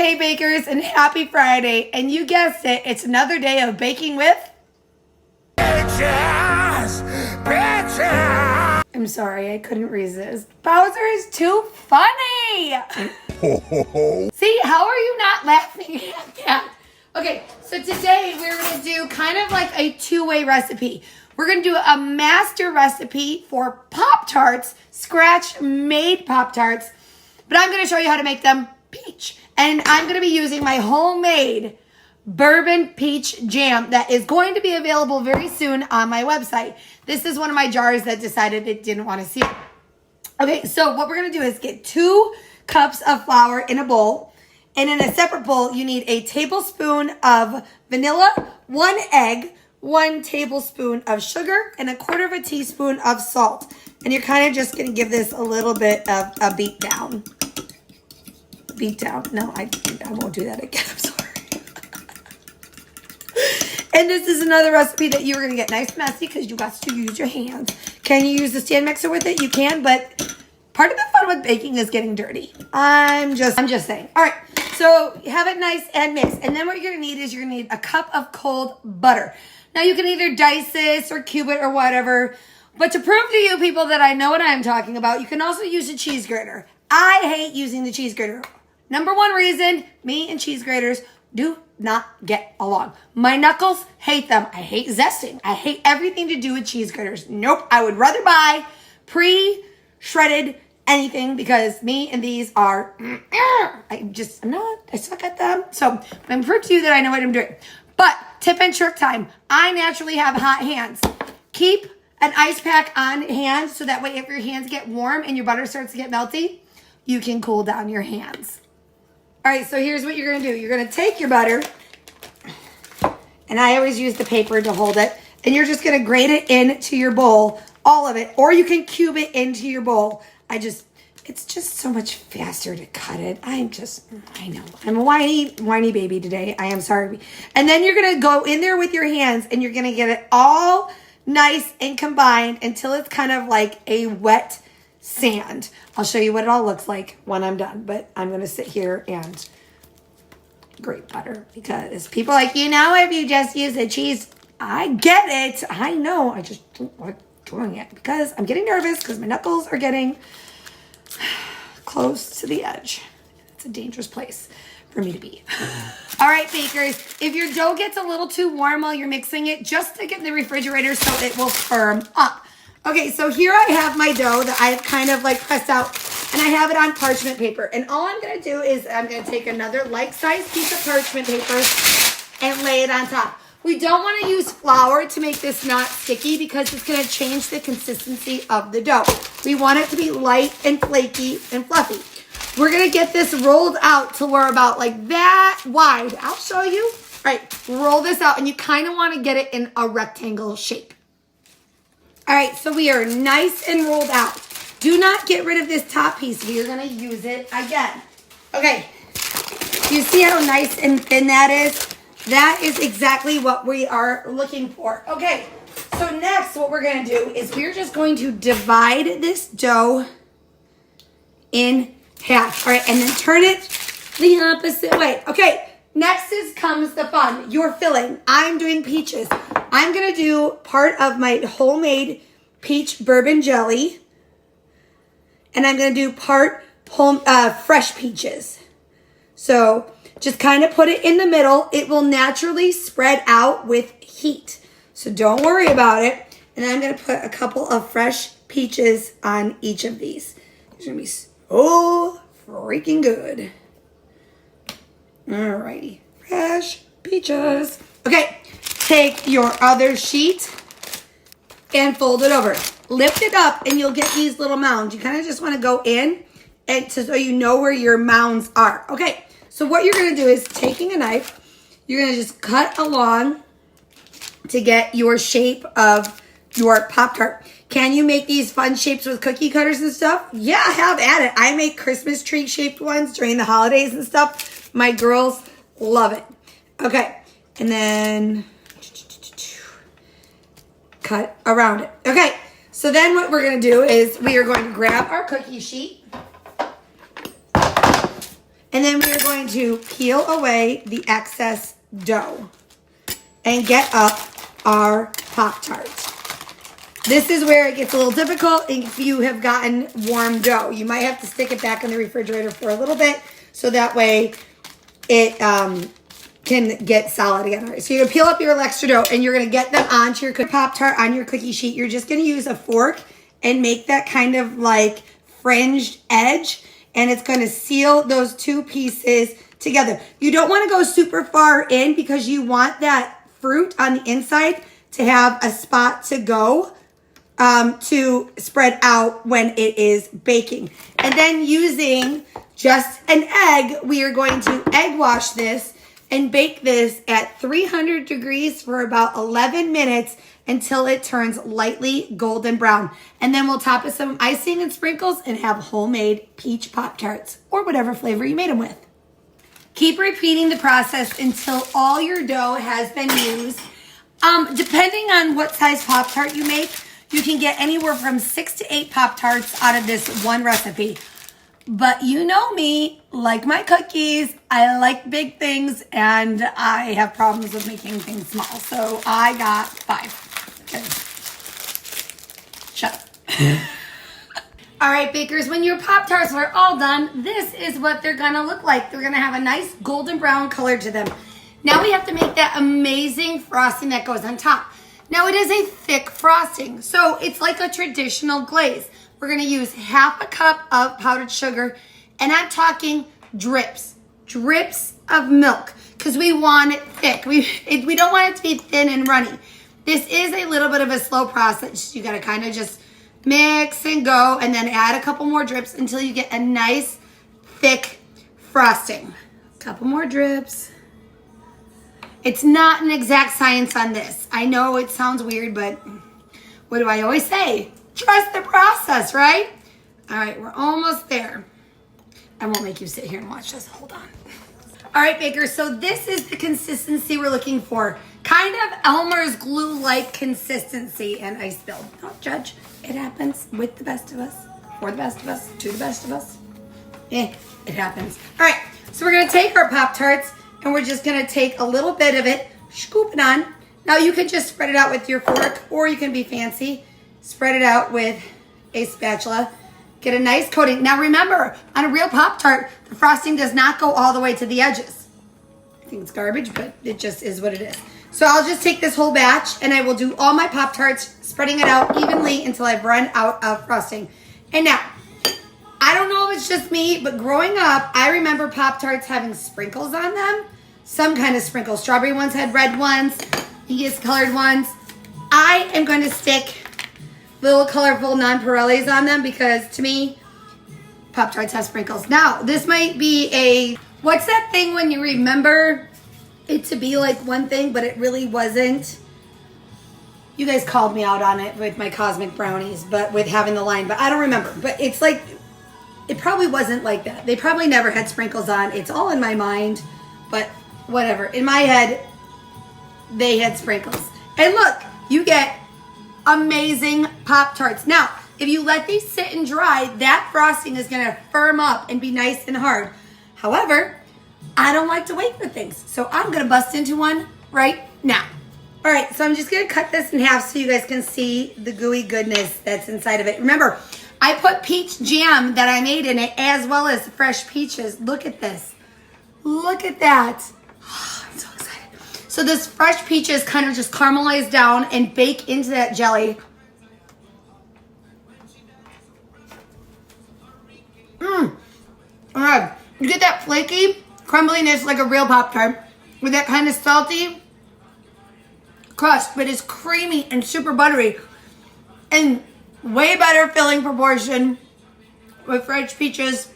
Hey bakers, and happy Friday. And you guessed it, it's another day of baking with bitches. I'm sorry, I couldn't resist. Bowser is too funny. See, how are you not laughing at that? Okay, so today we're gonna do kind of like a two-way recipe. We're gonna do a master recipe for Pop-Tarts, scratch-made Pop-Tarts, but I'm gonna show you how to make them peach. And I'm gonna be using my homemade bourbon peach jam that is going to be available very soon on my website. This is one of my jars that decided it didn't want to see it. Okay, so what we're going to do is get 2 cups of flour in a bowl. And in a separate bowl, you need a tablespoon of vanilla, 1 egg, 1 tablespoon of sugar, and 1/4 teaspoon of salt. And you're kind of just going to give this a little bit of a beat down. Beat down. No, I won't do that again. I'm sorry. And this is another recipe that you're going to get nice messy because you got to use your hands. Can you use the stand mixer with it? You can, but part of the fun with baking is getting dirty. I'm just saying. All right, so have it nice and mixed. And then what you're going to need is you're going to need a cup of cold butter. Now you can either dice this or cube it or whatever. But to prove to you people that I know what I'm talking about, you can also use a cheese grater. I hate using the cheese grater. Number 1 reason, me and cheese graters do not get along. My knuckles hate them. I hate zesting. I hate everything to do with cheese graters. Nope. I would rather buy pre-shredded anything because me and these are, I suck at them. So I'm proof to you that I know what I'm doing. But tip and trick time. I naturally have hot hands. Keep an ice pack on hand so that way if your hands get warm and your butter starts to get melty, you can cool down your hands. All right, so here's what you're going to do. You're going to take your butter, and I always use the paper to hold it, and you're just going to grate it into your bowl, all of it, or you can cube it into your bowl. It's just so much faster to cut it. I know. I'm a whiny baby today. I am sorry. And then you're going to go in there with your hands, and you're going to get it all nice and combined until it's kind of like a wet sand. I'll show you what it all looks like when I'm done, but I'm going to sit here and grate butter because people are like, if you just use the cheese, I get it. I know. I just don't like doing it because I'm getting nervous because my knuckles are getting close to the edge. It's a dangerous place for me to be. All right, bakers, if your dough gets a little too warm while you're mixing it, just stick it in the refrigerator so it will firm up. Okay, so here I have my dough that I've kind of like pressed out, and I have it on parchment paper. And all I'm going to do is I'm going to take another like-sized piece of parchment paper and lay it on top. We don't want to use flour to make this not sticky because it's going to change the consistency of the dough. We want it to be light and flaky and fluffy. We're going to get this rolled out till we're about like that wide. I'll show you. All right, roll this out, and you kind of want to get it in a rectangle shape. All right, so we are nice and rolled out. Do not get rid of this top piece. We are going to use it again. Okay, you see how nice and thin that is? That is exactly what we are looking for. Okay, so next what we're going to do is we're just going to divide this dough in half. All right, and then turn it the opposite way. Okay, next comes the fun. Your filling. I'm doing peaches. I'm going to do part of my homemade peach bourbon jelly. And I'm going to do part fresh peaches. So just kind of put it in the middle. It will naturally spread out with heat. So don't worry about it. And I'm going to put a couple of fresh peaches on each of these. It's going to be so freaking good. Alrighty. Fresh peaches. Okay. Take your other sheet and fold it over. Lift it up and you'll get these little mounds. You kind of just want to go in and so you know where your mounds are. Okay, so what you're going to do is taking a knife, you're going to just cut along to get your shape of your Pop-Tart. Can you make these fun shapes with cookie cutters and stuff? Yeah, have at it. I make Christmas tree shaped ones during the holidays and stuff. My girls love it. Okay, and then cut around it. Okay, so then what we're going to do is we are going to grab our cookie sheet And then we're going to peel away the excess dough and get up our Pop-Tart. This is where it gets a little difficult if you have gotten warm dough. You might have to stick it back in the refrigerator for a little bit so that way it can get solid again. All right, so you're gonna peel up your extra dough and you're gonna get them onto your Pop-Tart on your cookie sheet. You're just gonna use a fork and make that kind of like fringed edge, and it's gonna seal those two pieces together. You don't wanna go super far in because you want that fruit on the inside to have a spot to go to spread out when it is baking. And then using just an egg, we are going to egg wash this and bake this at 300 degrees for about 11 minutes until it turns lightly golden brown. And then we'll top with some icing and sprinkles and have homemade peach Pop-Tarts or whatever flavor you made them with. Keep repeating the process until all your dough has been used. Depending on what size Pop-Tart you make, you can get anywhere from 6 to 8 Pop-Tarts out of this one recipe. But you know me, like my cookies, I like big things and I have problems with making things small. So I got 5. Okay. Shut up. All right, bakers, when your Pop-Tarts are all done, this is what they're gonna look like. They're gonna have a nice golden brown color to them. Now we have to make that amazing frosting that goes on top. Now it is a thick frosting, so it's like a traditional glaze. We're gonna use half a cup of powdered sugar, and I'm talking drips of milk, because we want it thick. We don't want it to be thin and runny. This is a little bit of a slow process. You gotta kind of just mix and go, and then add a couple more drips until you get a nice thick frosting. Couple more drips. It's not an exact science on this. I know it sounds weird, but what do I always say? Trust the process, right? All right, we're almost there. I won't make you sit here and watch this. Hold on. All right, bakers, so this is the consistency we're looking for. Kind of Elmer's glue-like consistency, and I spilled. Don't judge. It happens with the best of us, for the best of us, to the best of us. It happens. All right, so we're gonna take our Pop-Tarts, and we're just gonna take a little bit of it, scoop it on. Now you can just spread it out with your fork, or you can be fancy. Spread it out with a spatula. Get a nice coating. Now remember, on a real Pop-Tart, the frosting does not go all the way to the edges. I think it's garbage, but it just is what it is. So I'll just take this whole batch and I will do all my Pop-Tarts, spreading it out evenly until I've run out of frosting. And now, I don't know if it's just me, but growing up, I remember Pop-Tarts having sprinkles on them. Some kind of sprinkles. Strawberry ones had red ones, these colored ones. I am going to stick little colorful nonpareils on them because to me, Pop-Tarts have sprinkles. Now, this might be a, what's that thing when you remember it to be like one thing, but it really wasn't? You guys called me out on it with my cosmic brownies, but with having the line, but I don't remember. But it's like, it probably wasn't like that. They probably never had sprinkles on. It's all in my mind, but whatever. In my head, they had sprinkles. And look, you get amazing Pop-Tarts. Now, if you let these sit and dry, that frosting is gonna firm up and be nice and hard. However, I don't like to wait for things, so I'm gonna bust into one right now. All right, so I'm just gonna cut this in half so you guys can see the gooey goodness that's inside of it. Remember, I put peach jam that I made in it as well as fresh peaches. Look at this. Look at that. Oh, I'm so excited. So this fresh peaches kind of just caramelize down and bake into that jelly. All right, you get that flaky crumbliness like a real Pop-Tart with that kind of salty crust, but it's creamy and super buttery and way better filling proportion with fresh peaches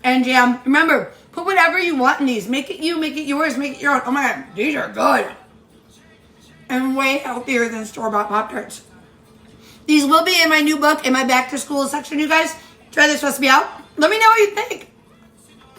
and jam. Remember, put whatever you want in these. Make it you, make it yours, make it your own. Oh my God, these are good. And way healthier than store-bought Pop-Tarts. These will be in my new book, in my back to school section, you guys. Try this recipe out. Let me know what you think.